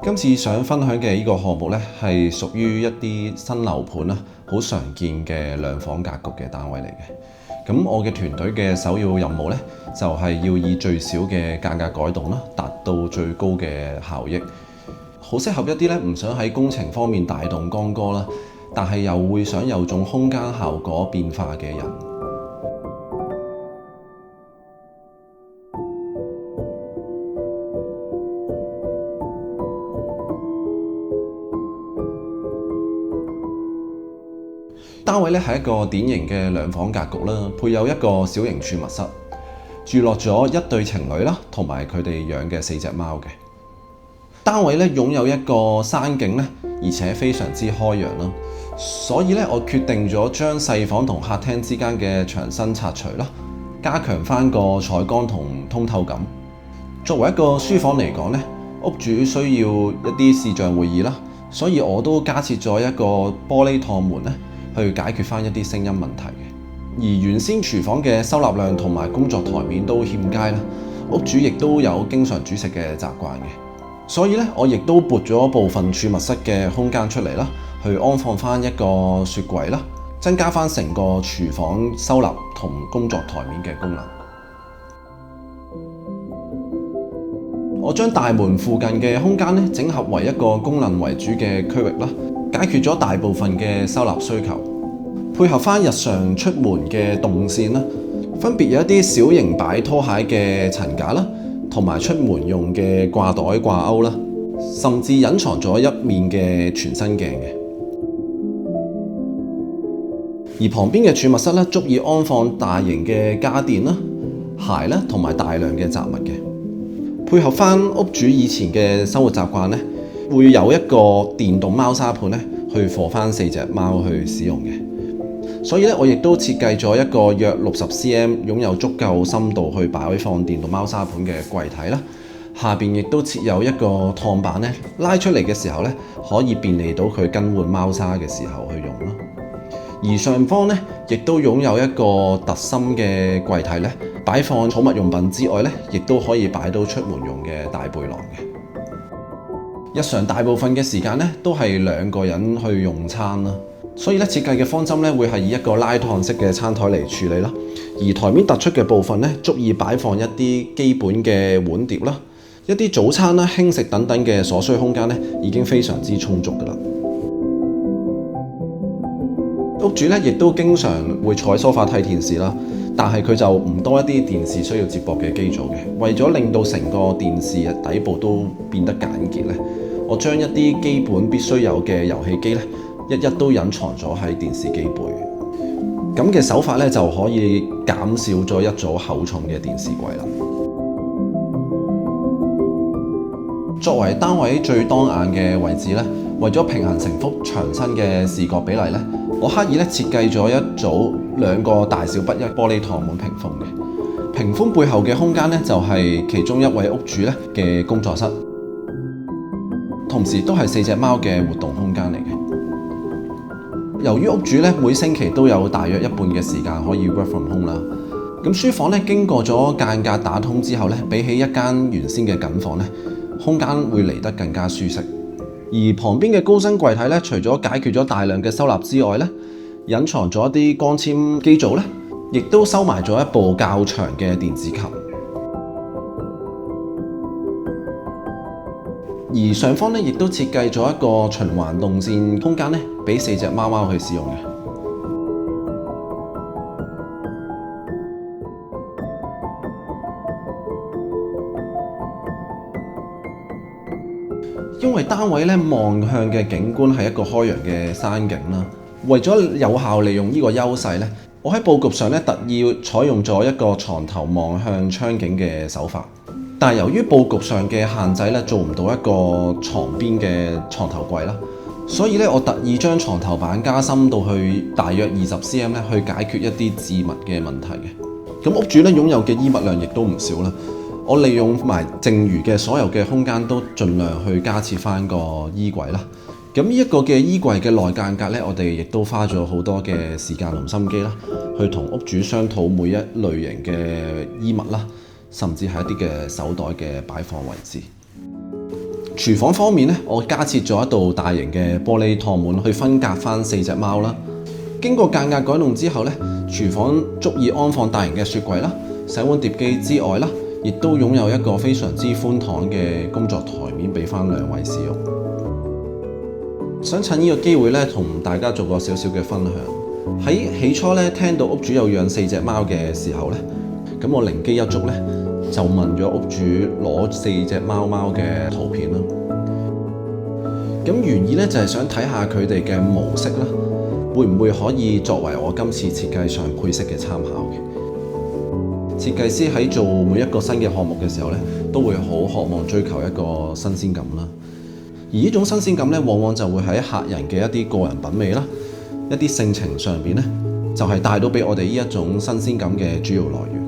今次想分享嘅呢個項目呢，係屬於一啲新樓盤啦，好常見嘅兩房格局嘅單位嚟嘅。咁我嘅團隊嘅首要任務呢，就係要以最少嘅價格改動啦，達到最高嘅效益。好適合一啲呢唔想喺工程方面大動干戈啦，但係又會想有種空間效果變化嘅人。單位咧係一個典型嘅兩房格局啦，配有一個小型儲物室，住落咗一對情侶啦，同埋佢哋養嘅4隻貓嘅。單位咧擁有一個山景咧，而且非常之開揚啦，所以咧我決定咗將細房同客廳之間嘅牆身拆除啦，加強翻個採光同通透感。作為一個書房嚟講咧，屋主需要一啲視像會議啦，所以我都加設咗一個玻璃趟門咧，去解決翻一啲聲音問題嘅。而原先廚房嘅收納量同埋工作台面都欠佳啦，屋主亦都有經常煮食嘅習慣嘅，所以咧我亦都撥咗部分儲物室嘅空間出嚟啦，去安放翻一個雪櫃啦，增加翻成個廚房收納同工作台面嘅功能。我將大門附近嘅空間咧整合為一個功能為主嘅區域啦，解決咗大部分嘅收納需求，配合翻日常出門嘅動線啦，分別有一啲小型擺拖鞋嘅層架啦，同埋出門用嘅掛袋掛鈎啦，甚至隱藏咗一面嘅全身鏡嘅。而旁邊嘅儲物室咧，足以安放大型嘅家電啦、鞋啦，同埋大量嘅雜物嘅。配合翻屋主以前嘅生活習慣咧，會有一個電動貓砂盤咧，去放翻4隻貓去使用嘅。所以咧，我亦都設計咗一個約60cm擁有足夠深度去擺放電動貓砂盤嘅櫃體啦。下邊亦都設有一個趟板咧，拉出嚟嘅時候咧，可以便利到佢更換貓砂嘅時候去用啦。而上方咧，亦都擁有一個特深嘅櫃體咧，擺放寵物用品之外咧，亦都可以擺到出門用嘅大背囊嘅。日常大部分嘅時間咧，都係2個人去用餐啦，所以咧設計嘅方針咧，會係以一個拉燙式嘅餐台嚟處理啦。而台面突出嘅部分咧，足以擺放一啲基本嘅碗碟啦，一啲早餐啦、輕食等等嘅所需空間咧，已經非常之充足噶啦。屋主咧亦都經常會坐喺梳化睇電視啦，但係佢就唔多一啲電視需要接駁嘅機組嘅。為咗令到成個電視底部都變得簡潔咧，我將一啲基本必須有嘅遊戲機咧，一都隱藏咗喺電視機背。咁嘅手法咧，就可以減少咗一組厚重嘅電視櫃啦。作為單位最當眼嘅位置咧，為咗平衡成幅牆身嘅視覺比例咧，我刻意咧設計咗一組2個大小不一玻璃趟門屏風嘅。屏風背後嘅空間咧，就係其中一位屋主咧嘅工作室，同時都係4隻貓嘅活動空間嚟嘅。由於屋主咧每星期都有大約一半嘅時間可以 work from home 啦，咁書房咧經過咗間隔打通之後咧，比起一間原先嘅緊房咧，空間會嚟得更加舒適。而旁邊嘅高身櫃體咧，除咗解決咗大量嘅收納之外咧，隱藏咗一啲光纖機組咧，亦都收埋咗一部較長嘅電子琴。而上方咧，亦都設計咗一個循環動線空間咧，俾4隻貓貓去使用嘅。因為單位咧望向嘅景觀係一個開揚嘅山景啦，為咗有效利用呢個優勢咧，我喺佈局上咧特意採用咗一個床頭望向窗景嘅手法。但係由於佈局上嘅限制咧，做唔到一個床邊嘅床頭櫃啦，所以咧我特意將床頭板加深到去大約20cm咧，去解決一啲置物嘅問題嘅。咁屋主咧擁有嘅衣物量亦都唔少啦。我利用埋剩餘嘅所有嘅空間，都盡量去加設翻個衣櫃啦。咁呢一個嘅衣櫃嘅內間隔咧，我哋亦都花咗好多嘅時間同心機啦，去同屋主商討每一類型嘅衣物啦，甚至係一啲嘅手袋嘅擺放位置。廚房方面咧，我加設咗一道大型嘅玻璃趟門去分隔翻4隻貓啦。經過間隔改動之後咧，廚房足以安放大型嘅雪櫃啦、洗碗碟機之外啦，亦都擁有一個非常之寬敞嘅工作台面俾翻2位使用。想趁呢個機會咧，同大家做個少少嘅分享。喺起初咧，聽到屋主有養4隻貓嘅時候咧，咁我靈機一觸咧，就問咗屋主攞4隻貓貓嘅圖片啦。咁原意咧就係想睇下佢哋嘅模式啦，會唔會可以作為我今次設計上配色嘅參考嘅？設計師喺做每一個新嘅項目嘅時候咧，都會好渴望追求一個新鮮感啦。而呢種新鮮感咧，往往就會喺客人嘅一啲個人品味啦、一啲性情上邊咧，就係帶到俾我哋呢一種新鮮感嘅主要來源。